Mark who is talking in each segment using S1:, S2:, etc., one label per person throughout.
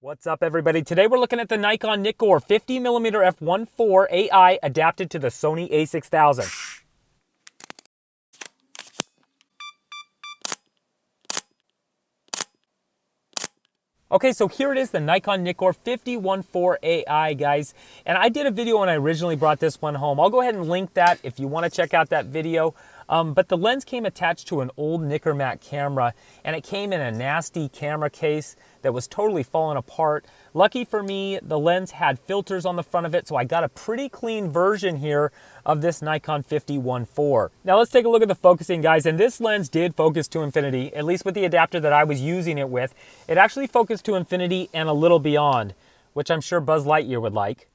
S1: What's up, everybody? Today we're looking at the Nikon Nikkor 50mm f1.4 AI adapted to the Sony A6000. Okay, so here it is, the Nikon Nikkor 50.4 AI, guys. And I did a video when I originally brought this one home. I'll go ahead and link that if you want to check out that video. But the lens came attached to an old Nikkor camera, and it came in a nasty camera case that was totally falling apart. Lucky for me, the lens had filters on the front of it, so I got a pretty clean version here of this Nikon 50.4. Now let's take a look at the focusing, guys, and this lens did focus to infinity, at least with the adapter that I was using it with. It actually focused to infinity and a little beyond, which I'm sure Buzz Lightyear would like.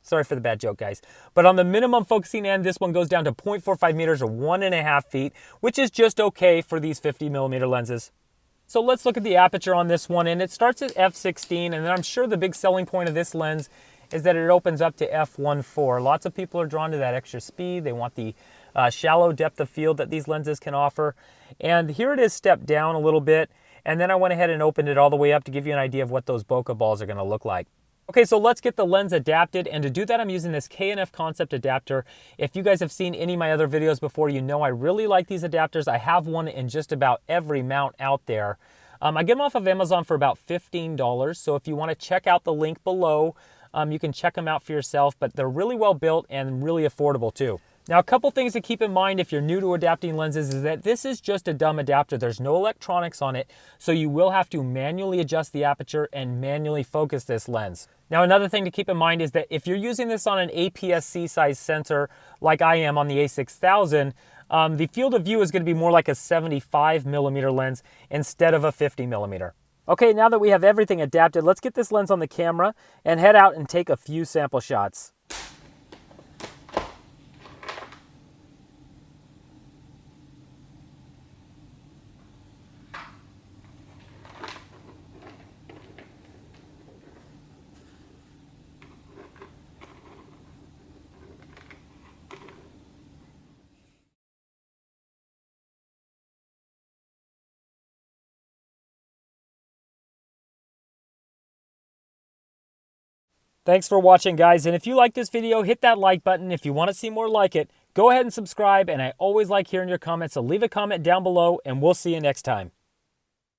S1: Sorry for the bad joke, guys. But on the minimum focusing end, this one goes down to 0.45 meters or 1.5 feet, which is just okay for these 50mm lenses. So let's look at the aperture on this one, and it starts at f16, and then I'm sure the big selling point of this lens is that it opens up to f1.4. Lots of people are drawn to that extra speed. They want the shallow depth of field that these lenses can offer. And here it is stepped down a little bit, and then I went ahead and opened it all the way up to give you an idea of what those bokeh balls are going to look like. Okay, so let's get the lens adapted, and to do that I'm using this K&F concept adapter. If you guys have seen any of my other videos before, you know I really like these adapters. I have one in just about every mount out there. I get them off of Amazon for about $15, so if you want to check out the link below, you can check them out for yourself, but they're really well built and really affordable too. Now, a couple things to keep in mind if you're new to adapting lenses is that this is just a dumb adapter. There's no electronics on it, so you will have to manually adjust the aperture and manually focus this lens. Now, another thing to keep in mind is that if you're using this on an APS-C size sensor like I am on the A6000, the field of view is going to be more like a 75mm lens instead of a 50mm. Okay, now that we have everything adapted, let's get this lens on the camera and head out and take a few sample shots. Thanks for watching, guys, and if you like this video, hit that like button. If you want to see more like it, go ahead and subscribe, and I always like hearing your comments, so leave a comment down below, and we'll see you next time.